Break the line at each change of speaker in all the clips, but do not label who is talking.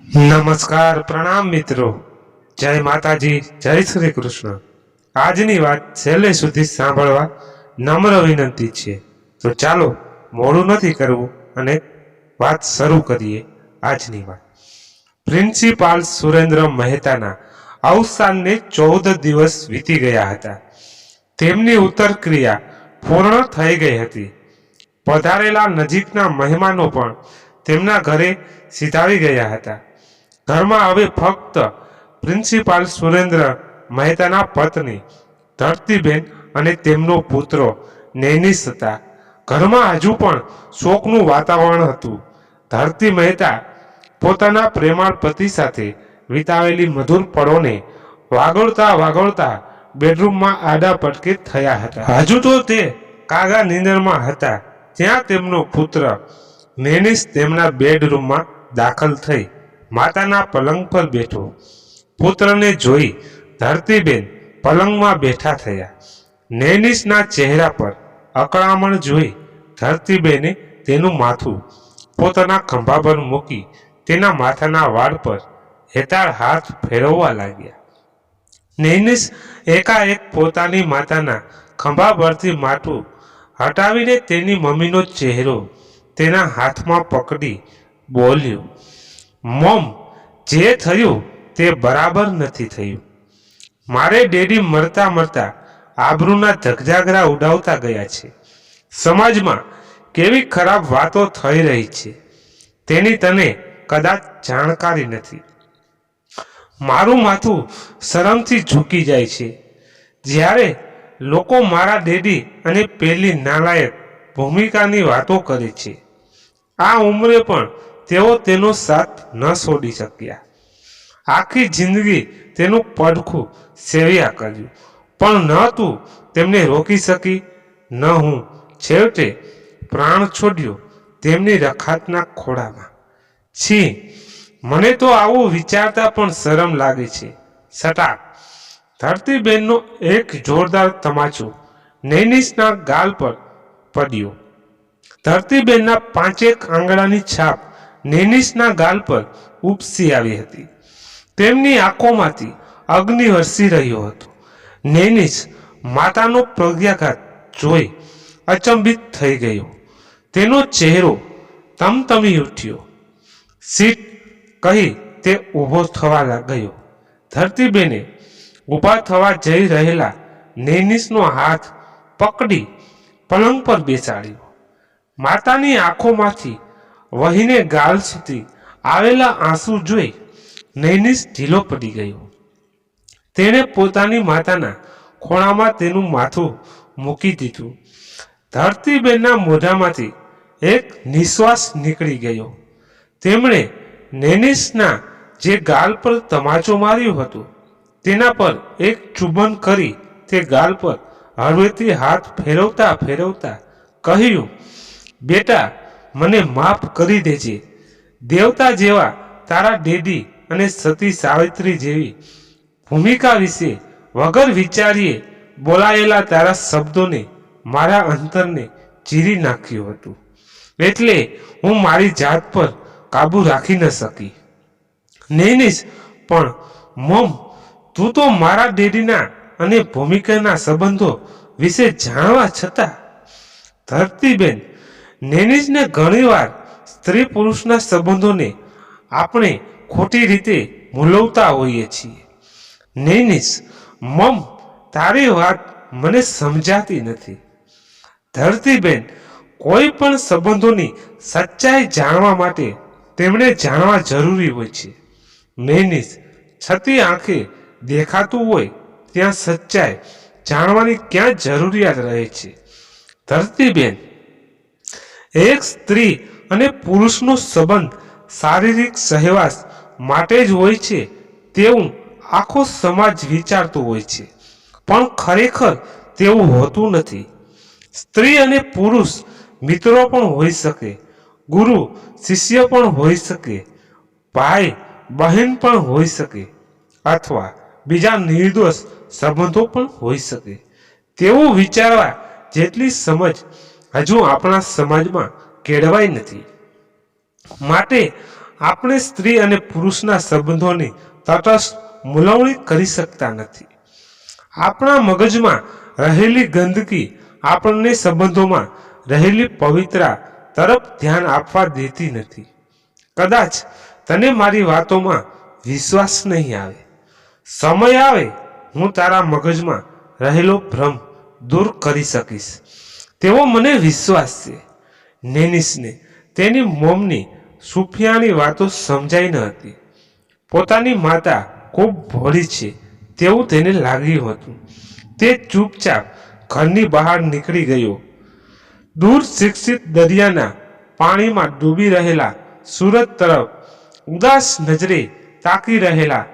નમસ્કાર, પ્રણામ મિત્રો. જય માતાજી, જય શ્રી કૃષ્ણ. આજની વાત છેલ્લે સુધી સાંભળવા નમ્ર વિનંતી છે. તો ચાલો મોડું નથી કરવું અને વાત શરૂ કરીએ. આજની વાત પ્રિન્સિપાલ સુરેન્દ્ર મહેતાના અવસાનને 14 દિવસ વીતી ગયા હતા. તેમની ઉત્તરક્રિયા પૂર્ણ થઈ ગઈ હતી. પધારેલા નજીકના મહેમાનો પણ તેમના ઘરે સિધાવી ગયા હતા. ઘરમાં હવે ફક્ત પ્રિન્સિપાલ સુરેન્દ્ર મહેતાના પત્ની ધરતીબેન અને તેમનો પુત્ર નૈનિશ હતા. ઘરમાં હજુ પણ શોકનું વાતાવરણ હતું. ધરતી મહેતા પોતાના પ્રેમાળ પતિ સાથે વિતાવેલી મધુર પળોને વાગોળતા બેડરૂમમાં આડા પડકે થયા હતા. હજુ તો તે કાગા નીંદરમાં હતા ત્યાં તેમનો પુત્ર નૈનિશ તેમના બેડરૂમમાં દાખલ થઈ માતાના પલંગ પર બેઠો. પુત્રને જોઈ ધરતીબેન પલંગમાં બેઠા થયા. નૈનિશના ચહેરા પર અકળામણ જોઈ ધરતીબેને તેનું માથું પોતાના ખંભા પર મૂકી તેના માથાના વાળ પર હેતાળ હાથ ફેરવવા લાગ્યા. નૈનિશ એકાએક પોતાની માતાના ખંભા પરથી માથું હટાવીને તેની મમ્મીનો ચહેરો તેના હાથમાં પકડી બોલ્યો, મોમ, જે થયું તે બરાબર નથી થયું. મારે ડેડી મરતા મરતા આબરૂના ધગજાગરા ઉડાવતા ગયા છે. સમાજમાં કેવી ખરાબ વાતો થઈ રહી છે તેની તને કદાચ જાણકારી નથી. મારું માથું શરમથી ઝૂકી જાય છે જ્યારે લોકો મારા ડેડી અને પેલી નાલાયક ભૂમિકાની વાતો કરે છે. આ ઉંમરે પણ તેઓ તેનો સાથ ન છોડી શક્યા. આખી જિંદગી તેનું પડખું સેવ્યા કર્યું, પણ ન તું તેમને રોકી શકી, ન હું. છેવટે પ્રાણ છોડ્યો તેમની રખાતના ખોળામાં. છી, મને તો આવું વિચારતા પણ શરમ લાગે છે. સટાક! ધરતીબેનનો એક જોરદાર તમાચો નૈનિશના ગાલ પર પડ્યો. ધરતીબેનના 5 આંગળાની છાપ નૈનિશના ગાલ પર ઉપસી આવી હતી. તેમની આંખોમાંથી અગ્નિ વરસી રહ્યો હતો. નૈનિશ માતાનો પ્રજ્ઞાઘાત જોઈ અચંબિત થઈ ગયો. તેનો ચહેરો તમતમી ઉઠ્યો. સીટ કહી તે ઊભો થવા ગયો. ધરતીબેને ઊભા થવા જઈ રહેલા નૈનિશનો હાથ પકડી પલંગ પર બેસાડ્યો. માતાની આંખોમાંથી વહીને ગાલ સુધી આવેલા આંસુ જોઈ નૈનિશ ઢીલો પડી ગયો. તેણે પોતાની માતાના ખોળામાં તેનું માથું મૂકી દીધું. ધરતીબેનના મોઢામાંથી એક નિશ્વાસ નીકળી ગયો. તેમણે નૈનિશના જે ગાલ પર તમાચો માર્યો હતો તેના પર એક ચુંબન કરી તે ગાલ પર હળવેથી હાથ ફેરવતા કહ્યું, બેટા, મને માફ કરી દેજે. દેવતા જેવા તારા ડેડી અને સતી સાવિત્રી જેવી ભૂમિકા વિશે વગર વિચારીએ બોલાયેલા તારા શબ્દોને મારા અંતરને ચીરી નાખ્યું હતું. એટલે હું મારી જાત પર કાબુ રાખી ન શકી. નૈનિશ, પણ મોમ, તું તો મારા ડેડીના અને ભૂમિકાના સંબંધો વિશે જાણવા છતાં. ધરતીબેન, નૈનિશને ઘણીવાર સ્ત્રી પુરુષના સંબંધોને આપણે ખોટી રીતે મૂલવતા હોઈએ છીએ. નૈનિશ, મમ, તારી વાત મને સમજાતી નથી. ધરતીબેન, કોઈ પણ સંબંધોની સચ્ચાઈ જાણવા માટે તેમણે જાણવા જરૂરી હોય છે. નૈનિશ, છતી આંખે દેખાતું હોય ત્યાં સચ્ચાઈ જાણવાની ક્યાં જરૂરિયાત રહે છે? ધરતીબેન, એક સ્ત્રી અને પુરુષનો સંબંધ શારીરિક સહવાસ માટે જ હોય છે તેવું આખો સમાજ વિચારતો હોય છે, પણ ખરેખર તેવું હોતું નથી. સ્ત્રી અને પુરુષ મિત્રો પણ હોઈ શકે, ગુરુ શિષ્ય પણ હોઈ શકે, ભાઈ બહેન પણ હોઈ શકે, અથવા બીજા નિર્દોષ સંબંધો પણ હોઈ શકે. તેવું વિચારવા જેટલી સમજ હજુ આપણા સમાજમાં કેળવાઈ નથી. માટે આપણે સ્ત્રી અને પુરુષના સંબંધોની તટસ્થ મૂલવણી કરી શકતા નથી. આપણા મગજમાં રહેલી ગંદકી આપણને સંબંધોમાં રહેલી પવિત્રતા તરફ ધ્યાન આપવા દેતી નથી. કદાચ તને મારી વાતોમાં વિશ્વાસ નહીં આવે. સમય આવે હું તારા મગજમાં રહેલો ભ્રમ દૂર કરી શકીશ તેવો મને વિશ્વાસ છે. નેનિસને તેની મોમની સુફિયાની વાતો સમજાઈ ન હતી. પોતાની માતા ખૂબ ભોળી છે તેવું તેને લાગ્યું હતું. તે ચૂપચાપ ઘરની બહાર નીકળી ગયો. દૂર શિક્ષિત દરિયાના પાણીમાં ડૂબી રહેલા સુરત તરફ ઉદાસ નજરે તાકી રહેલા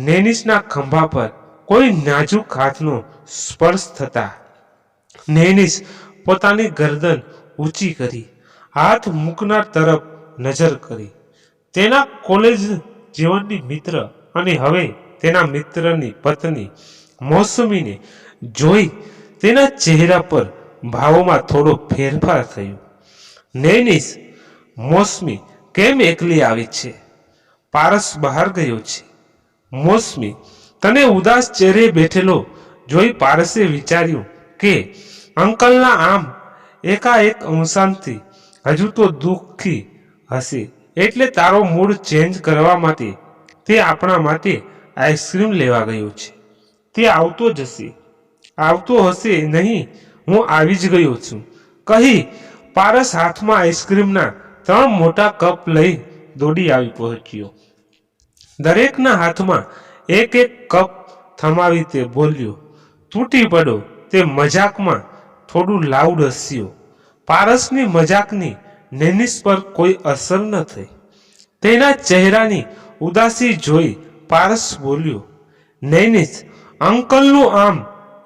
નેનિસના ખંભા પર કોઈ નાજુક હાથનો સ્પર્શ થતા નેનિસ પોતાની ગરદન ઊંચી કરી હાથ મૂકનાર તરફ નજર કરી. તેના કોલેજ જીવનની મિત્ર અને હવે તેના મિત્રની પત્ની મૌસમીને જોઈ તેના ચહેરા પર ભાવોમાં થોડો ફેરફાર થયો. નેનિસ, મૌસમી કેમ એકલી આવી છે? પારસ બહાર ગયો છે. મૌસમી તને ઉદાસ ચહેરે બેઠેલો જોઈ પારસે વિચાર્યું કે અંકલના આમ એકાએક અવસાનથી હજુ તો દુઃખી હશે, એટલે તારો મૂડ ચેન્જ કરવા માટે તે આપણા માટે આઈસ્ક્રીમ લેવા ગયો છે. તે આવતો હશે નહીં, હું આવી જ ગયો છું કહી પારસ હાથમાં આઈસ્ક્રીમના 3 મોટા કપ લઈ દોડી આવી પહોંચ્યો. દરેકના હાથમાં એક એક કપ થમાવી તે બોલ્યો, તૂટી પડો. તે મજાકમાં થોડું લાઉડ હસ્યો. પારસની મજાકની નેનિસ પર કોઈ અસર ન થઈ. તેના ચહેરાની ઉદાસી જોઈ પારસ બોલ્યો, નેનિસ, અંકલનું આમ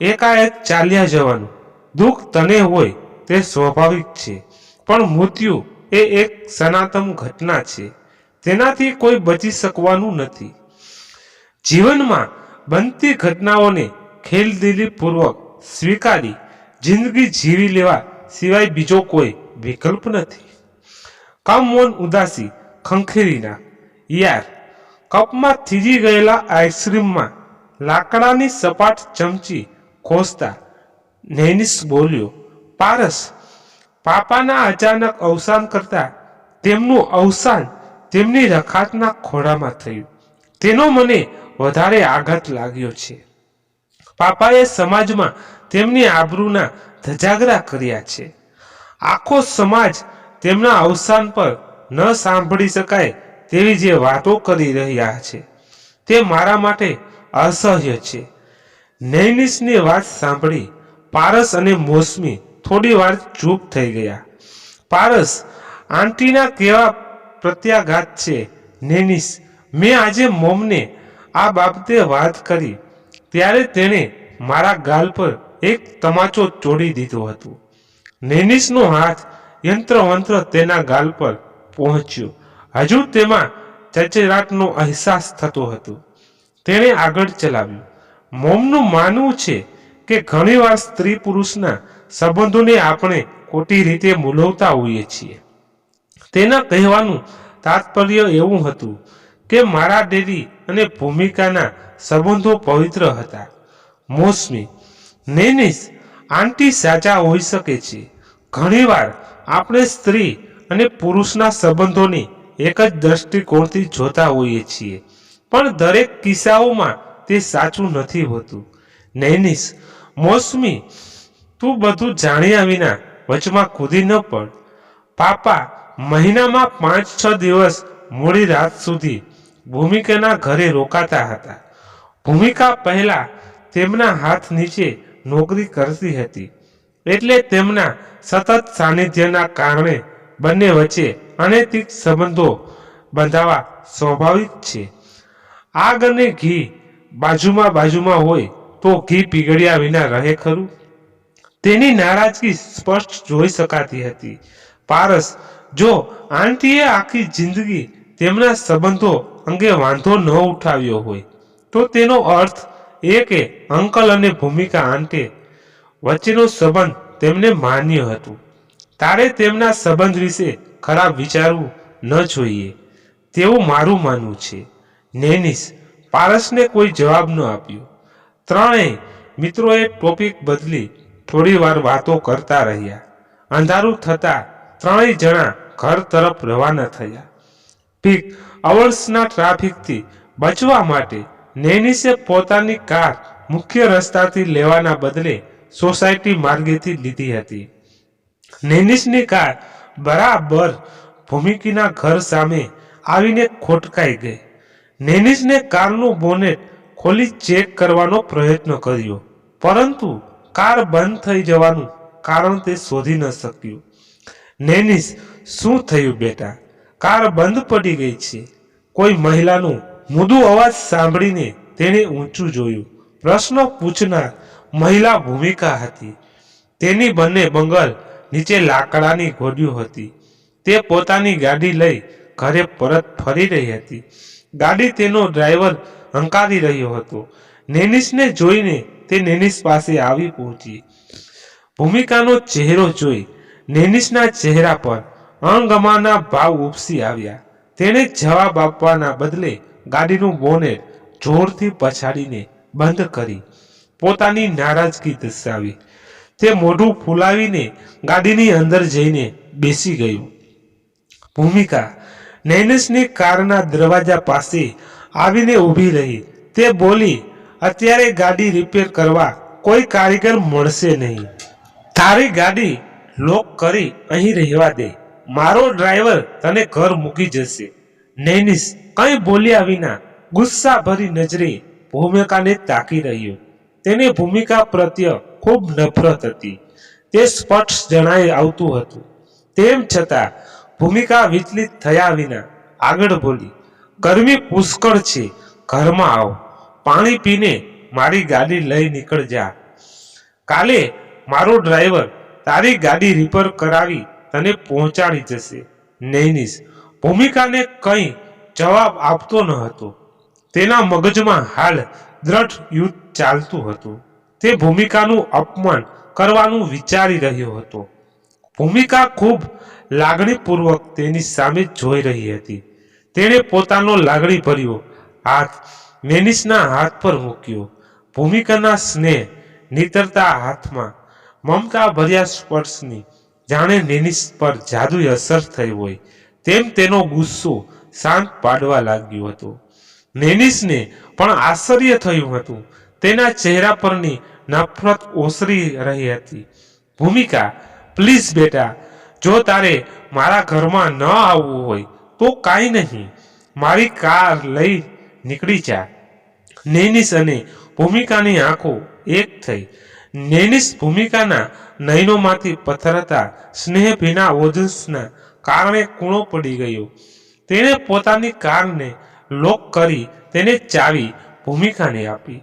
એકાએક ચાલ્યા જવાનું દુઃખ તને હોય તે સ્વાભાવિક છે, પણ મૃત્યુ એ એક સનાતન ઘટના છે. તેનાથી કોઈ બચી શકવાનું નથી. જીવનમાં બનતી ઘટનાઓને ખેલદિલીપૂર્વક સ્વીકારી જિંદગી જીવી લેવા સિવાય બીજો કોઈ વિકલ્પ નથી. કમોન ઉદાસી ખંખેરી નાખ. યાર, કપમાં થીજી ગયેલા આઈસ્ક્રીમમાં લાકડાની સપાટ ચમચી ખોસતા નેનિસ બોલ્યો, પારસ, પાપાના અચાનક અવસાન કરતા તેમનું અવસાન તેમની રખાતના ખોળામાં થયું તેનો મને વધારે આઘાત લાગ્યો છે. પાપાએ સમાજમાં તેમની આબરૂના ધજાગરા કર્યા છે. આખો સમાજ તેમના અવસાન પર ન સાંભળી શકાય તેવી જે વાતો કરી રહ્યા છે તે મારા માટે અસહ્ય છે. નેનિસની વાત સાંભળી પારસ અને મૌસમી થોડી વાર ચૂપ થઈ ગયા. પારસ, આંટીના કેવા પ્રત્યાઘાત છે. નેનિસ, મેં આજે મોમને આ બાબતે વાત કરી ત્યારે તેણે મારા ગાલ પર એક તમાચો ચોડી દીધો હતો. નેનિસનો હાથ યંત્રવંત્ર તેના ગાલ પર પહોંચ્યો. હજુ તેમાં ચચેરાટનો અહેસાસ થતો હતો. તેણે આગળ ચલાવ્યું, મોમનું માનવું છે કે ઘણીવાર સ્ત્રી પુરુષના સંબંધોને આપણે ખોટી રીતે મૂલવતા હોઈએ છીએ. તેના કહેવાનું તાત્પર્ય એવું હતું કે મારા ડેડી અને ભૂમિકાના સંબંધો પવિત્ર હતા. મૌસમી, નેનિસ, આંટી સાચા હોઈ શકે છે. ઘણીવાર આપણે સ્ત્રી અને પુરુષના સંબંધોને એક જ દ્રષ્ટિકોણથી જોતા હોઈએ છીએ, પણ દરેક કિસ્સાઓમાં તે સાચું નથી હોતું. નેનિસ, મૌસમી, તું બધું જાણ્યા વિના વચમાં કૂદી ન પડ. પાપા મહિનામાં 5-6 દિવસ મોડી રાત સુધી ભૂમિકાના ઘરે રોકાતા હતા. ભૂમિકા પહેલા તેમના હાથ નીચે નોકરી કરતી હતી, એટલે તેમના સતત સાનિધ્યના કારણે બંને વચ્ચે અનૈતિક સંબંધો બંધાવા સ્વાભાવિક છે. આગ અને ઘી બાજુમાં હોય તો ઘી પીગળ્યા વિના રહે ખરું? તેની નારાજગી સ્પષ્ટ જોઈ શકાતી હતી. પારસ, જો આંટીએ આખી જિંદગી તેમના સંબંધો અંગે વાંધો ન ઉઠાવ્યો હોય તો તેનો અર્થ એ કે અંકલ અને ભૂમિકા આંટે વચ્ચેનો સંબંધ તેમને માન્ય હતું. તારે તેમના સંબંધ વિશે ખરાબ વિચારવું ન જોઈએ. તેવું મારું માનવું છે. નેનિસ પારસને કોઈ જવાબ ન આપ્યો. ત્રણેય મિત્રોએ ટોપિક બદલી થોડી વાર વાતો કરતા રહ્યા. અંધારું થતા ત્રણેય જણા ઘર તરફ રવાના થયા. પીક અવર્સના ટ્રાફિકથી બચવા માટે નેનિસે પોતાની કાર મુખ્ય રસ્તાથી લેવાના બદલે સોસાયટી માર્ગેથી લીધી હતી. નેનિસની કાર બરાબર ભૂમિકીના ઘર સામે આવીને ખોટકાઈ ગઈ. નેનિસને કારનું બોનેટ ખોલી ચેક કરવાનો પ્રયત્ન કર્યો, પરંતુ કાર બંધ થઈ જવાનું કારણ તે શોધી ન શક્યું. નેનિસ, શું થયું બેટા? કાર બંધ પડી ગઈ છે. કોઈ મહિલાનું મૃદુ અવાજ સાંભળીને તેણે ઊંચું જોયું. પ્રશ્ન પૂછનાર મહિલા ભૂમિકા હતી. તેની બંને બંગલ નીચે લાકડાની ગોડીઓ હતી. તે પોતાની ગાડી લઈ ઘરે પરત ફરી રહી હતી. ગાડી તેનો ડ્રાઈવર હંકારી રહ્યો હતો. નેનિસને જોઈને તે નેનિસ પાસે આવી પહોંચી. ભૂમિકાનો ચહેરો જોઈ નેનિસના ચહેરા પર અણગમાના ભાવ ઉપસી આવ્યા. તેણે જવાબ આપવાના બદલે ગાડીનું બોનેટ જોરથી પછાડીને બંધ કરી પોતાની નારાજગી દર્શાવી. તે મોઢું ફૂલાવીને ગાડીની અંદર જઈને બેસી ગયું. ભૂમિકા નેનિસની કારના દરવાજા પાસે આવીને ઊભી રહી. તે બોલી, અત્યારે ગાડી રિપેર કરવા કોઈ કારીગર મળશે નહીં. તારી ગાડી લોક કરી અહીં રહેવા દે. મારો ડ્રાઈવર તને ઘર મૂકી જશે. નેનિસ કંઈ બોલ્યા વિના ગુસ્સા ભરી નજરે ભૂમિકાને તાકી રહ્યો. તેને ભૂમિકા પ્રત્યે ખૂબ નફરત હતી. તે સ્પષ્ટ જણાઈ આવતું હતું. તેમ છતાં ભૂમિકા વિચલિત થયા વિના આગળ બોલી, ગરમી પુષ્કળ છે, ઘરમાં આવ. પાણી પીને મારી ગાડી લઈ નીકળ જા. કાલે મારો ડ્રાઈવર તારી ગાડી રિપેર કરાવી તને પહોંચાડી જશે. નેનિસ ભૂમિકાને કંઈ જવાબ આપતો ન હતો. તેના મગજમાં હાલ દ્રઢ યુદ્ધ ચાલતું હતું. તે ભૂમિકાનું અપમાન કરવાનું વિચારી રહ્યો હતો. ભૂમિકા ખૂબ લાગણીપૂર્વક તેની સામે જોઈ રહી હતી. તેણે પોતાનો લાગણીભર્યો હાથ નેનિસના હાથ પર મૂક્યો. ભૂમિકાના સ્નેહ નીતરતા હાથમાં મમતા ભર્યા સ્પર્શની જાણે નેનિસ પર જાદુઈ અસર થઈ હોય તેમ તેનો ગુસ્સો શાંત પાડવા લાગ્યો હતો. નેનિસને પણ આશ્ચર્ય થયું હતું. તેના ચહેરા પરની નફરત ઓસરી રહી હતી. ભૂમિકા, પ્લીઝ બેટા, જો તારે મારા ઘરમાં ન આવવું હોય તો કાંઈ નહીં, મારી કાર લઈ નીકળી જા. નેનિસ અને ભૂમિકાની આંખો એક થઈ. નેનિસ ભૂમિકાના નયનોમાંથી પથરાતા સ્નેહભીના ઓજસના કારણે કૂણો પડી ગયો. તેણે પોતાની કારને લોક કરી તેને ચાવી ભૂમિકાને આપી.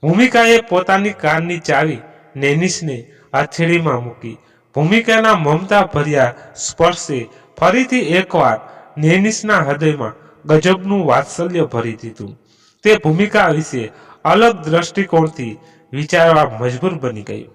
ભૂમિકાએ પોતાની કારની ચાવી નેનિસને હથેળીમાં મૂકી. ભૂમિકાના મમતા ભર્યા સ્પર્શે ફરીથી એકવાર નેનિસના હૃદયમાં ગજબનું વાત્સલ્ય ભરી દીધું. તે ભૂમિકા વિશે અલગ દ્રષ્ટિકોણથી વિચારવા મજબૂર બની ગયો.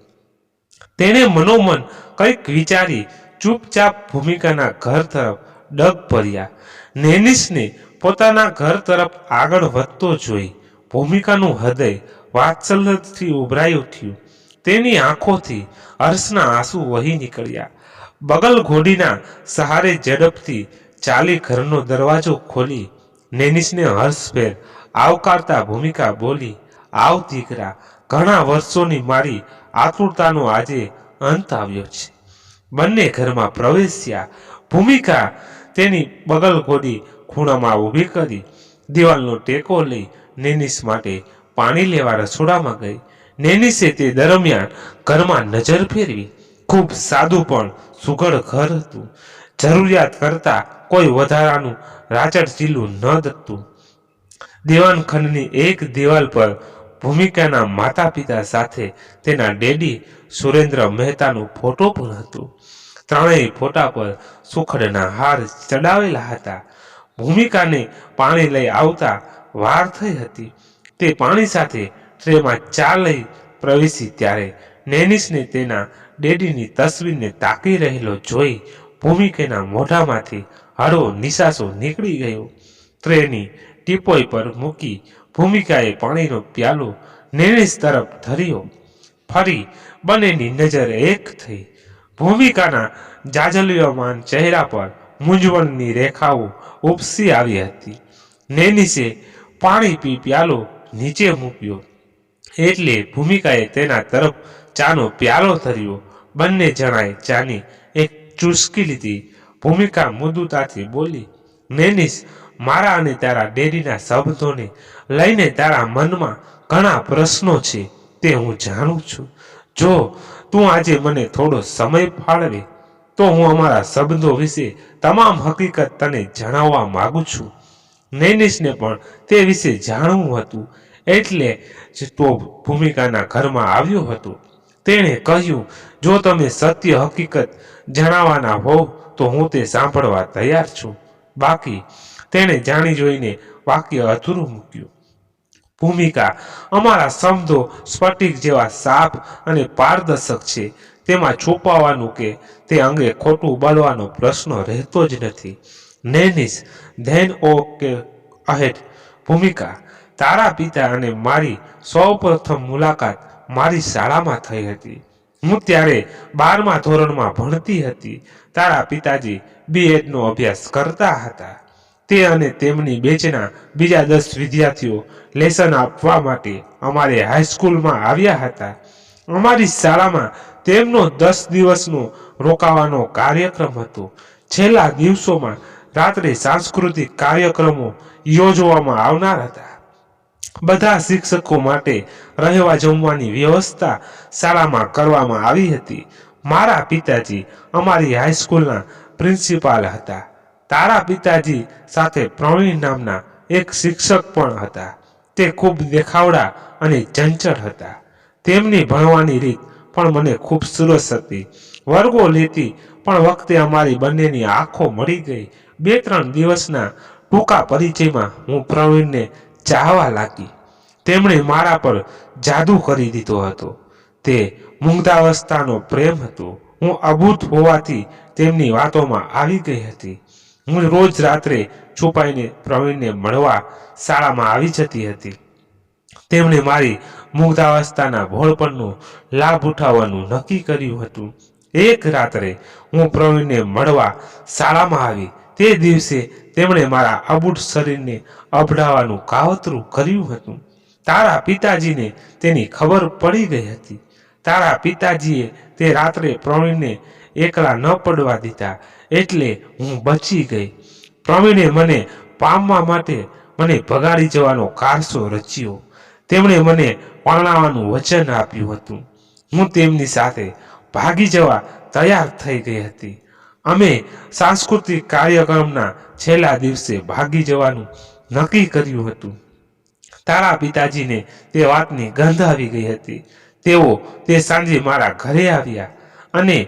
તેણે મનોમન કંઈક વિચારી ચૂપચાપ ભૂમિકાના ઘર તરફ ડગ ભર્યા. નેનિસને પોતાના ઘર તરફ આગળ વધતો જોઈ ભૂમિકાનું હૃદય વાત્સલ્યથી ઉભરાઈ ઉઠ્યું. તેની આંખોથી હર્ષના આંસુ વહી નીકળ્યા. બગલ ઘોડીના સહારે ઝડપથી ચાલી ઘરનો દરવાજો ખોલી નેનિસને હર્ષભેર આવકારતા ભૂમિકા બોલી, આવ દીકરા, ઘણા વર્ષોની મારી આતુરતાનો આજે અંત આવ્યો છે. બંને ઘરમાં પ્રવેશ્યા. ભૂમિકા તેની બગલ ઘોડી ખૂણામાં ઊભી કરી દિવાલનો ટેકો લઈ નેનિસ માટે પાણી લેવા રસોડામાં ગઈ. નેનિસે તે દરમિયાન ઘરમાં નજર ફેરવી. ખૂબ સાદું પણ સુઘડ ઘર હતું. જરૂરિયાત કરતા કોઈ વધારાનું રાચડ ચીલું ન દતું. દીવાનખંડની એક દિવાલ પર ભૂમિકાના માતા પિતા સાથે તેના ડેડી સુરેન્દ્ર મહેતાનો ફોટો પણ હતો. ત્રણેય ફોટા પર સુખડના હાર ચડાવેલા હતા. ભૂમિકાને પાણી લઈ આવતા વાર થઈ હતી. તે પાણી સાથે ટ્રેમાં ચા લઈ પ્રવેશી ત્યારે નેનિસને તેના ડેડીની તસવીરને તાકી રહેલો જોઈ ભૂમિકાના મોઢામાંથી હળવો નિશાસો નીકળી ગયો. ટ્રેની ટીપોય પર મૂકી ભૂમિકાએ પાણીનો પ્યાલો નેનેશ તરફ ધર્યો. ફરી બંનેની નજર એક થઈ. ભૂમિકાના જાજલ્યમાન ચહેરા પર મૂંઝવણની રેખાઓ ઉપસી આવી હતી. નેનિશે પાણી પી પ્યાલો નીચે મૂક્યો એટલે ભૂમિકાએ તેના તરફ ચાનો પ્યાલો ધર્યો. બંને જણાએ ચાની એક ચૂસકી લીધી. ભૂમિકા મૃદુતાથી બોલી, નેનિશ, મારા અને તારા ડેડીના શબ્દોને લઈને તારા મનમાં ઘણા પ્રશ્નો છે તે હું જાણું છું. જો તું આજે મને થોડો સમય ફાળવે તો હું અમારા શબ્દો વિશે તમામ હકીકત તને જણાવવા માંગુ છું. નેનિશને પણ તે વિશે જાણવું હતું એટલે જ તો ભૂમિકાના ઘરમાં આવ્યો હતો. તેણે કહ્યું, જો તમે સત્ય હકીકત જણાવવાના હોવ તો હું તે સાંભળવા તૈયાર છું. બાકી તેણે જાણી જોઈને વાક્ય અધૂરું મૂક્યું. ભૂમિકા, અમારા શબ્દો સ્ફટિક જેવા સાફ અને પારદર્શક છે. તેમાં છુપાવવાનું કે તે અંગે ખોટું બોલવાનો પ્રશ્ન રહેતો જ નથી. નેનિશ, ધેન ઓકે અહેડ. ભૂમિકા, તારા પિતા અને મારી સૌપ્રથમ મુલાકાત મારી શાળામાં થઈ હતી. હું ત્યારે 12મા ધોરણમાં ભણતી હતી. તારા પિતાજી BEdનો અભ્યાસ કરતા હતા. તે અને તેમની બેચના બીજા 10 વિદ્યાર્થીઓ લેસન આપવા માટે અમારે હાઈસ્કૂલમાં આવ્યા હતા. અમારી શાળામાં તેમનો 10 દિવસનો રોકાવાનો કાર્યક્રમ હતો. છેલ્લા દિવસોમાં રાત્રે સાંસ્કૃતિક કાર્યક્રમો યોજવામાં આવનાર હતા. બધા શિક્ષકો માટે રહેવા જમવાની વ્યવસ્થા શાળામાં કરવામાં આવી હતી. મારા પિતાજી અમારી હાઈસ્કૂલના પ્રિન્સિપાલ હતા. તારા પિતાજી સાથે પ્રવીણ નામના એક શિક્ષક પણ હતા. તે ખૂબ દેખાવડા અને ચંચળ હતા. તેમની ભણવાની રીત પણ મને ખૂબ સરસ હતી. વર્ગો લેતી પણ વખતે અમારી બંનેની આંખો મળી ગઈ. 2-3 દિવસના ટૂંકા પરિચયમાં હું પ્રવીણને ચાહવા લાગી. તેમણે મારા પર જાદુ કરી દીધો હતો. તે મુગ્ધાવસ્થાનો પ્રેમ હતો. હું અભૂત હોવાથી તેમની વાતોમાં આવી ગઈ હતી. હું રોજ રાત્રે છુપાઈને પ્રવીણને મળવા શાળામાં આવી જતી હતી. તેમણે મારી મુગ્ધાવસ્થાના ભોળપણનો લાભ ઉઠાવવાનું નક્કી કર્યું હતું. એક રાત્રે હું પ્રવીણને મળવા શાળામાં આવી. તે દિવસે તેમણે મારા અબૂટ શરીરને અભડાવવાનું કાવતરું કર્યું હતું. તારા પિતાજીને તેની ખબર પડી ગઈ હતી. તારા પિતાજીએ તે રાત્રે પ્રવીણને એકલા ન પડવા દીધા એટલે હું બચી ગઈ. પ્રવીણે મને પામવા માટે મને ભગાડી જવાનો કારસો રચ્યો. તેમણે મને પરણાવવાનું વચન આપ્યું હતું. હું તેમની સાથે ભાગી જવા તૈયાર થઈ ગઈ હતી. અમે સાંસ્કૃતિક કાર્યક્રમના છેલ્લા દિવસે ભાગી જવાનું નક્કી કર્યું હતું. તારા પિતાજીને તે વાતની ગંધ આવી ગઈ હતી. તેઓ તે સાંજે મારા ઘરે આવ્યા અને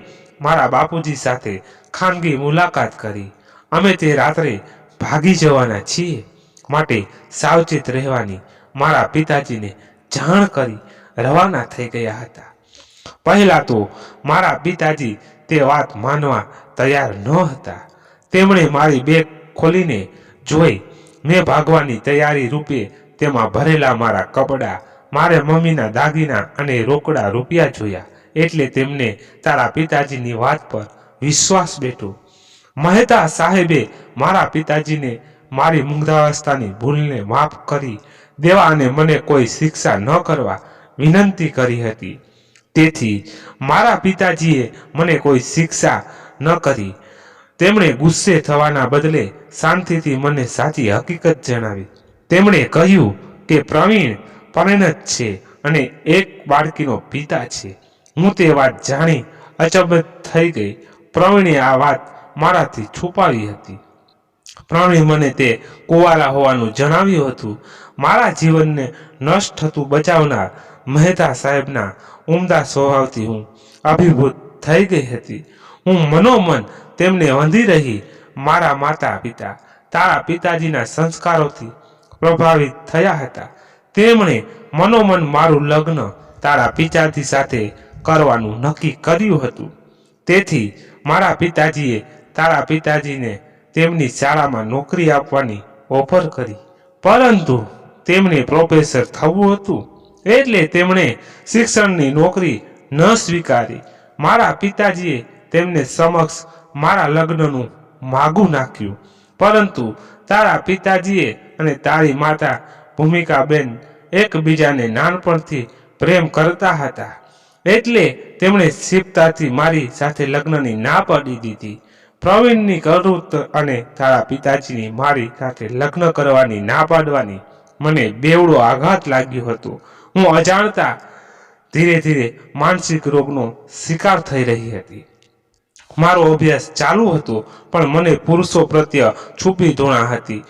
મારા બાપુજી સાથે ખાનગી મુલાકાત કરી. અમે તે રાત્રે ભાગી જવાના છીએ માટે સાવચેત રહેવાની મારા પિતાજીને જાણ કરી રવાના થઈ ગયા હતા. પહેલા તો મારા પિતાજી તે વાત માનવા તૈયાર ન હતા. તેમણે મારી બેગ ખોલીને જોઈ. મેં ભાગવાની તૈયારી રૂપે તેમાં ભરેલા મારા કપડાં, મારે મમ્મીના દાગીના અને રોકડા રૂપિયા જોયા એટલે તેમને તારા પિતાજીની વાત પર વિશ્વાસ બેઠો. મહેતા સાહેબે મારા પિતાજીને મારી મુગ્ધાવસ્થાની ભૂલને માફ કરી દેવા અને મને કોઈ શિક્ષા ન કરવા વિનંતી કરી હતી. તેથી મારા પિતાજીએ મને કોઈ શિક્ષા ન કરી. તેમણે ગુસ્સે થવાના બદલે શાંતિથી મને સાચી હકીકત જણાવી. તેમણે કહ્યું કે પ્રવીણ પરિણત છે અને એક બાળકીનો પિતા છે. હું તે વાત જાણી અચંબિત થઈ ગઈ. પ્રવીણે આ વાત મારાથી છુપાવી હતી. પ્રવીણ મને તે કુંવારા હોવાનું જણાવ્યું હતું. મારા જીવનને નષ્ટ થતું બચાવનાર મહેતા સાહેબના ઉમદા સ્વભાવથી હું અભિભૂત થઈ ગઈ હતી. હું મનોમન તેમને વંદી રહી. મારા માતા પિતા તારા પિતાજીના સંસ્કારોથી પ્રભાવિત થયા હતા. તેમણે મનોમન મારું લગ્ન તારા પિતાજી સાથે કરવાનું નક્કી કર્યું હતું. તેથી મારા પિતાજીએ તારા પિતાજીને તેમની શાળામાં નોકરી આપવાની ઓફર કરી, પરંતુ તેમને પ્રોફેસર થવું હતું એટલે તેમણે શિક્ષણની નોકરી ન સ્વીકારી. મારા પિતાજીએ તેમને સમક્ષ મારા લગ્નનું માગું નાખ્યું, પરંતુ તારા પિતાજીએ અને તારી માતા ભૂમિકાબેન એકબીજાને નાનપણથી પ્રેમ કરતા હતા, એટલે તેમણે ક્ષિપ્રતાથી મારી સાથે લગ્નની ના પાડી દીધી. પ્રવીણની કરતૂત અને તારા પિતાજીની મારી સાથે લગ્ન કરવાની ના પાડવાની મને બેવડો આઘાત લાગ્યો હતો. હું અજાણતા ધીરે ધીરે માનસિક રોગનો શિકાર થઈ રહી હતી. મારો અભ્યાસ ચાલુ હતો, પણ મને પુરુષો પ્રત્યે છુપી ધૂણા હતી.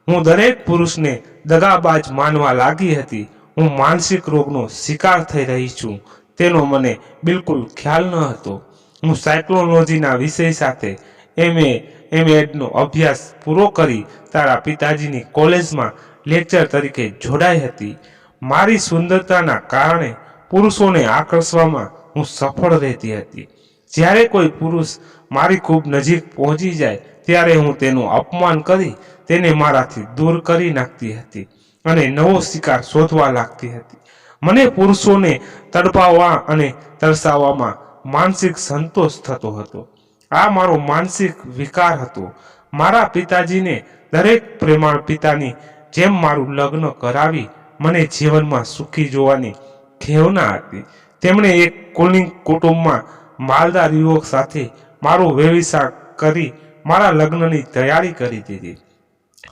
હું દરેક પુરુષને દગાબાજ માનવા લાગી હતી. હું માનસિક રોગનો શિકાર થઈ રહી છું તેનો મને બિલકુલ ખ્યાલ ન હતો. હું સાયકોલોજીના વિષય સાથે એમએડનો અભ્યાસ પૂરો કરી તારા પિતાજીની કોલેજમાં લેક્ચર તરીકે જોડાઈ હતી. મારી સુંદરતાના કારણે પુરુષોને આકર્ષવામાં હું સફળ રહેતી હતી. જ્યારે કોઈ પુરુષ મારી ખૂબ નજીક પહોંચી જાય ત્યારે હું તેનું અપમાન કરી તેને મારાથી દૂર કરી નાખતી હતી અને નવો શિકાર શોધવા લાગતી હતી. મને પુરુષોને તડપાવવા અને તરસાવવામાં માનસિક સંતોષ થતો હતો. આ મારો માનસિક વિકાર હતો. મારા પિતાજીને દરેક પ્રેમાળ પિતાની જેમ મારું લગ્ન કરાવી મને જીવનમાં સુખી જોવાની ખેવના હતી. તેમણે એક કુલીન કુટુંબમાં માલદાર યુવક સાથે મારો વ્યવસાય કરી મારા લગ્નની તૈયારી કરી દીધી.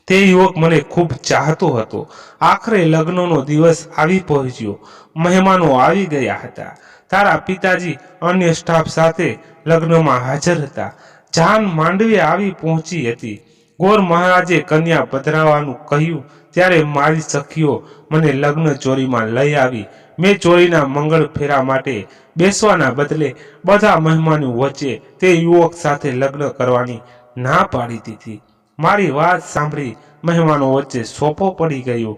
તે યુવક મને ખૂબ ચાહતો હતો. આખરે લગ્નનો દિવસ આવી પહોંચ્યો. મહેમાનો આવી ગયા હતા. તારા પિતાજી અન્ય સ્ટાફ સાથે લગ્નમાં હાજર હતા. જાન માંડવે આવી પહોંચી હતી. ગોર મહારાજે કન્યા પધરાવવાનું કહ્યું ત્યારે મારી સખીઓ મને લગ્ન ચોરીમાં લઈ આવી. મેં ચોરીના મંગળ ફેરા માટે બેસવાના બદલે બધા મહેમાનો વચ્ચે તે યુવક સાથે લગ્ન કરવાની ના પાડી દીધી. મારી વાત સાંભળી મહેમાનો વચ્ચે સોપો પડી ગયો.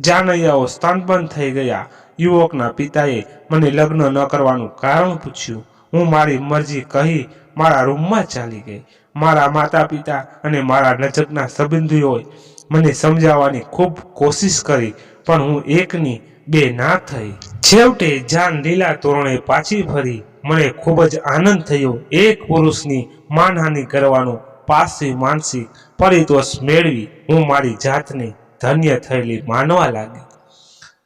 જાનૈયાઓ સ્તનબંધ થઈ ગયા. યુવકના પિતાએ મને લગ્ન ન કરવાનું કારણ પૂછ્યું. હું મારી મરજી કહી મારા રૂમમાં ચાલી ગઈ. મારા માતા પિતા અને મારા નજીકના સંબંધીઓએ મને સમજાવવાની ખૂબ કોશિશ કરી, પણ હું એકની બે ના થઈ. છેવટે જાન લીલા તોરણે પાછી ફરી. મને ખૂબ જ આનંદ થયો. એક પુરુષની માનહાનિ કરવાનો પાછી માનસિક પરિતોષ મેળવી હું મારી જાતને ધન્ય થયેલી માનવા લાગી.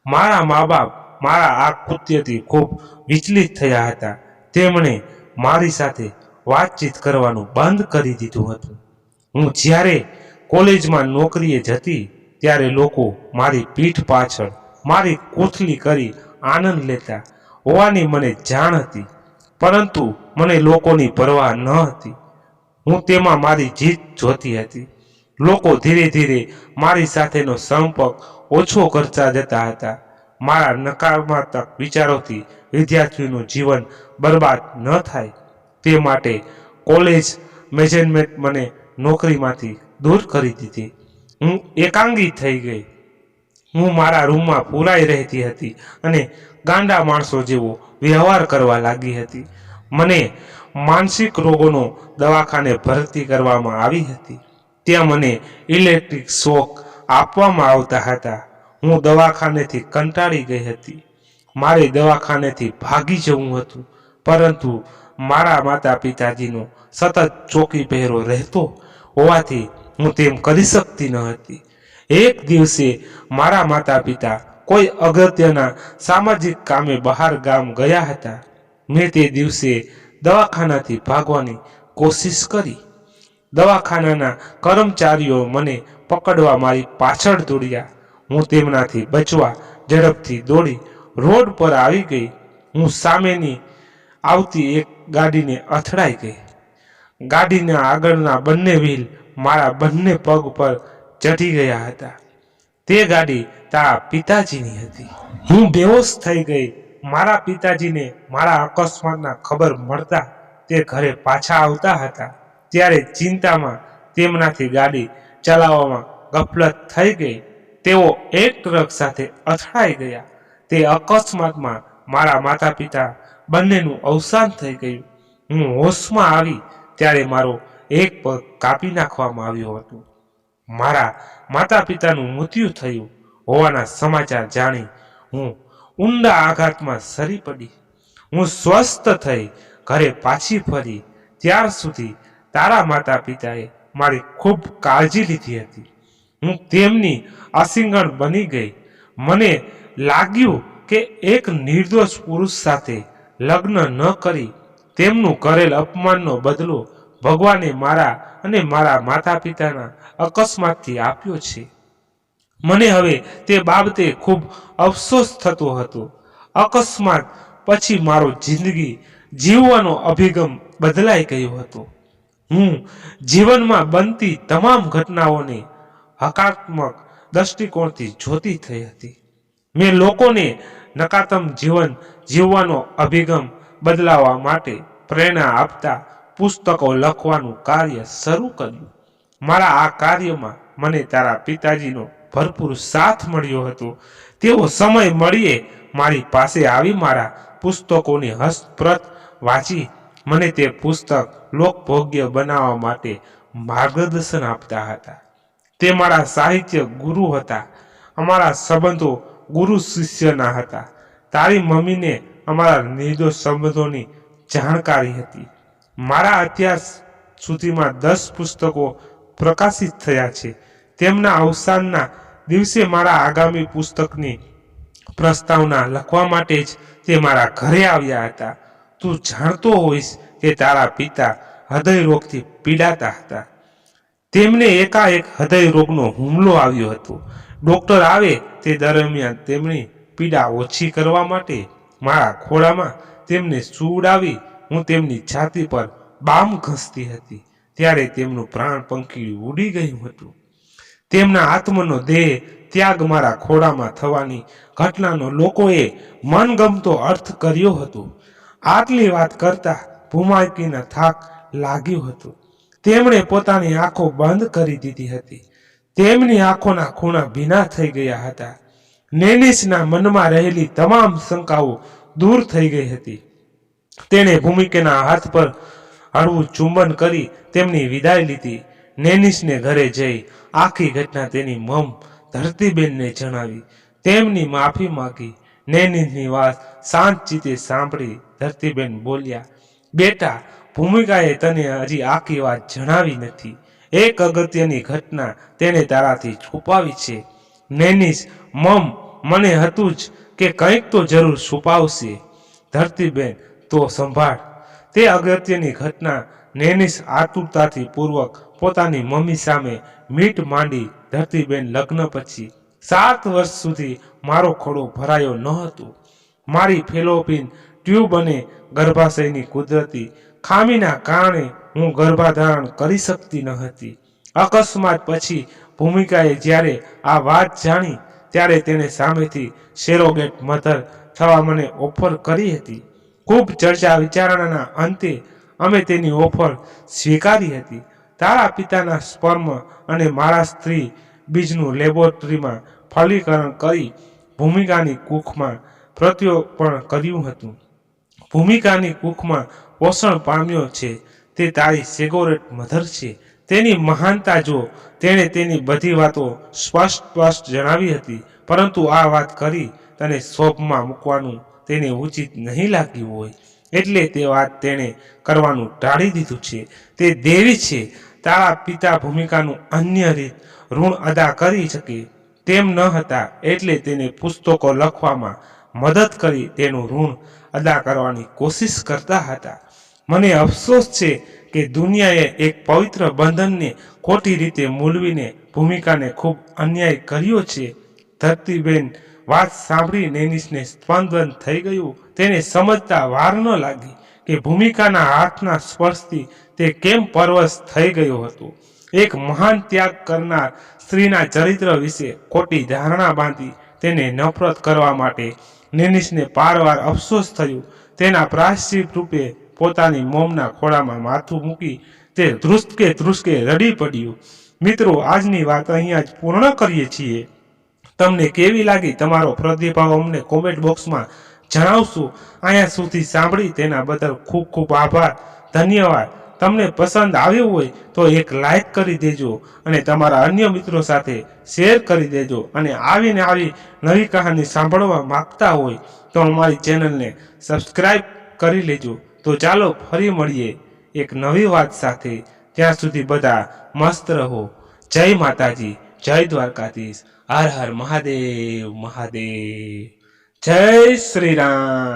મારા મા બાપ મારા આ કૃત્યથી ખૂબ વિચલિત થયા હતા. તેમણે મારી સાથે વાતચીત કરવાનું બંધ કરી દીધું હતું. હું જ્યારે કોલેજમાં નોકરીએ જતી ત્યારે લોકો મારી પીઠ પાછળ મારી કોથળી કરી આનંદ લેતા હોવાની મને જાણ હતી, પરંતુ મને લોકોની પરવા ન હતી. હું તેમાં મારી જીત જોતી હતી. લોકો ધીરે ધીરે મારી સાથેનો સંપર્ક ઓછો કરતા જતા હતા. મારા નકારાત્મક વિચારોથી વિદ્યાર્થીઓનું જીવન બરબાદ ન થાય તે માટે કોલેજ મેનેજમેન્ટ મને નોકરીમાંથી દૂર કરી દીધી. હું એકાંગી થઈ ગઈ. હું મારા રૂમમાં પૂરાઈ રહેતી હતી અને ગાંડા માણસો જેવો વ્યવહાર કરવા લાગી હતી. મને માનસિક રોગોનો દવાખાને ભરતી કરવામાં આવી હતી. ત્યાં મને ઇલેક્ટ્રિક શોક આપવામાં આવતા હતા. હું દવાખાનેથી કંટાળી ગઈ હતી. મારે દવાખાનેથી ભાગી જવું હતું, પરંતુ મારા માતા પિતાજીનો સતત ચોકી પહેરો રહેતો હોવાથી હું તેમ કરી શકતી ન હતી. એક દિવસે મારા માતા પિતા કોઈ અગત્યના સામાજિક કામે બહાર ગામ ગયા હતા. મેં તે દિવસે દવાખાનાથી ભાગવાની કોશિશ કરી. દવાખાનાના કર્મચારીઓ મને પકડવા મારી પાછળ દોડ્યા. હું તેમનાથી બચવા ઝડપથી દોડી રોડ પર આવી ગઈ. હું સામેની આવતી એક ગાડીને અથડાઈ ગઈ. ગાડીના આગળના બંને વ્હીલ મારા બંને પગ પર ચઢી ગયા હતા. તે ગાડી તારા પિતાજીની હતી. હું બેહોશ થઈ ગઈ. મારા પિતાજીને મારા અકસ્માતના ખબર મળતા તે ઘરે પાછા આવતા હતા ત્યારે ચિંતામાં તેમનાથી ગાડી ચલાવવામાં ગફલત થઈ ગઈ. તેઓ એક ટ્રક સાથે અથડાઈ ગયા. તે અકસ્માતમાં મારા માતા પિતા બંનેનું અવસાન થઈ ગયું. હું હોશમાં આવી ત્યારે મારો એક પગ કાપી નાખવામાં આવ્યો હતો. મારા માતા પિતાનું મૃત્યુ થયું હોવાના સમાચાર જાણી હું ઊંડા આઘાતમાં સરી પડી. હું સ્વસ્થ થઈ ઘરે પાછી ફરી ત્યાર સુધી તારા માતા પિતાએ મારી ખૂબ કાળજી લીધી હતી. હું તેમની આસિંગણ બની ગઈ. મને લાગ્યું કે એક નિર્દોષ પુરુષ સાથે લગ્ન ન કરી તેમનું કરેલ અપમાનનો બદલો ભગવાને મારા અને મારા માતા પિતાના અકસ્માતથી આપ્યો છે. મને હવે તે બાબતે ખૂબ અફસોસ થતો હતો. અકસ્માત પછી મારો જિંદગી જીવવાનો અભિગમ બદલાઈ ગયો હતો. હું જીવનમાં બનતી તમામ ઘટનાઓને હકારાત્મક દ્રષ્ટિકોણથી જોતી થઈ હતી. મેં લોકોને નકારાત્મક જીવન જીવવાનો અભિગમ બદલાવવા માટે પ્રેરણા આપતા પુસ્તકો લખવાનું કાર્ય શરૂ કર્યું. મારા આ કાર્યમાં મને તારા પિતાજીનો ભરપૂર સાથ મળ્યો હતો. તેઓ સમય મળીએ મારી પાસે આવી મારા પુસ્તકોની હસ્તપ્રત વાંચી મને તે પુસ્તક લોકભોગ્ય બનાવવા માટે માર્ગદર્શન આપતા હતા. તે મારા સાહિત્ય ગુરુ હતા. અમારા સંબંધો ગુરુ શિષ્યના હતા. તારી મમ્મીને અમારા નિર્દોષ સંબંધોની જાણકારી હતી. મારા અત્યાર સુધીમાં 10 પુસ્તકો પ્રકાશિત થયા છે. તેમના અવસાનના દિવસે મારા આગામી પુસ્તકની પ્રસ્તાવના લખવા માટે જ તે મારા ઘરે આવ્યા હતા. તું જાણતો હોઈશ કે તારા પિતા હૃદય રોગથી પીડાતા હતા. તેમને એકાએક હૃદય રોગનો હુમલો આવ્યો હતો. ડોક્ટર આવે તે દરમિયાન તેમની પીડા ઓછી કરવા માટે મારા ખોળામાં તેમને સુવડાવી હું તેમની છાતી પર બામ ઘસતી હતી. ત્યારે તેમનું પ્રાણ પંખી ઉડી ગયું હતું. તેમના આત્મનો દેહ ત્યાગ મારા ખોળામાં થવાની ઘટનાનો લોકોએ મનગમતો અર્થ કર્યો હતો. આટલી વાત કરતા ભૂમાકીના થાક લાગ્યો હતો. તેમણે પોતાની આંખો બંધ કરી દીધી હતી. તેમની આંખોના ખૂણા ભીના થઈ ગયા હતા. નેનિશના મનમાં રહેલી તમામ શંકાઓ દૂર થઈ ગઈ હતી. તેણે ભૂમિકાના હાથ પર હળવું ચુંબન કરી તેમની વિદાય લીધી. નેનિશને ઘરે જઈ આખી ઘટના તેની મમ ધરતીબેનને જણાવી. તેમની માફી માંગી. નેનિશની વાત શાંત ચિત્તે સાંભળી ધરતીબેન બોલ્યા, બેટા, ભૂમિકાએ તને હજી આખી વાત જણાવી નથી. એક અગત્યની ઘટના તેણે તારાથી છુપાવી છે. નેનિશ, મને હતું જ કે કંઈક તો જરૂર છુપાવશે. ધરતીબેન, તો સંભાળ. તે અગત્યની ઘટના. નેનિશ આતુરતાથી પૂર્વક પોતાની મમ્મી સામે મીટ માંડી. ધરતીબેન, લગ્ન પછી 7 વર્ષ સુધી મારો ખોળો ભરાયો ન હતો. મારી ફેલોપિન ટ્યુબ અને ગર્ભાશયની કુદરતી ખામીના કારણે હું ગર્ભાધારણ કરી શકતી ન હતી. અકસ્માત પછી ભૂમિકાએ જ્યારે આ વાત જાણી ત્યારે તેણે સામેથી સેરોગેટ મધર થવા મને ઓફર કરી હતી. ખૂબ ચર્ચા વિચારણાના અંતે અમે તેની ઓફર સ્વીકારી હતી. તારા પિતાના સ્પર્મ અને મારા સ્ત્રી બીજનું લેબોરેટરીમાં ફલીકરણ કરી ભૂમિકાની કુખમાં પ્રત્યારોપણ કર્યું હતું. ભૂમિકાની કુખમાં પોષણ પામ્યો છે. તે તારી સેરોગેટ મધર છે. તેની મહાનતા જો તેણે તેની બધી વાતો સ્પષ્ટ જણાવી હતી, પરંતુ આ વાત કરી તને શોભમાં મૂકવાનું તેને ઉચિત નહીં લાગ્યું હોય, એટલે તે વાત તેણે કરવાનું ટાળી દીધું છે. તે દેવી છે. તારા પિતા ભૂમિકાનું અન્ય રીત ઋણ અદા કરી શકે તેમ ન હતા, એટલે તેને પુસ્તકો લખવામાં મદદ કરી તેનું ઋણ અદા કરવાની કોશિશ કરતા હતા. મને અફસોસ છે કે દુનિયાએ એક પવિત્ર બંધનને ખોટી રીતે મૂલવીને ભૂમિકાને ખૂબ અન્યાય કર્યો છે. ધરતીબેન વાત સાંભળી નેનિશને સ્પંદન થઈ ગયું. તેને સમજતા વાર ન લાગી કે ભૂમિકાના હાથના સ્પર્શથી તે કેમ પરવશ થઈ ગયો હતો. એક મહાન ત્યાગ કરનાર સ્ત્રીના ચરિત્ર વિશે ખોટી ધારણા બાંધી તેને નફરત કરવા માટે નેનિશને પારવાર અફસોસ થયો. તેના પ્રાયશ્ચિત રૂપે પોતાની મોમના ખોળામાં માથું મૂકી તે ધ્રુસકે રડી પડ્યું. મિત્રો, આજની વાત અહીંયા જ પૂર્ણ કરીએ છીએ. તમને કેવી લાગી તમારો પ્રતિભાવ અમને કોમેન્ટ બોક્સમાં જણાવશો. અહીંયા સુધી સાંભળી તેના બદલ ખૂબ ખૂબ આભાર. ધન્યવાદ. તમને પસંદ આવ્યું હોય તો એક લાઈક કરી દેજો અને તમારા અન્ય મિત્રો સાથે શેર કરી દેજો અને આવી નવી કહાની સાંભળવા માંગતા હોય તો અમારી ચેનલને સબસ્ક્રાઈબ કરી લેજો. તો ચાલો ફરી મળીએ એક નવી વાત સાથે. ત્યાં સુધી બધા મસ્ત રહો. જય માતાજી, જય દ્વારકાધીશ, હર હર મહાદેવ મહાદેવ, જય શ્રી રામ.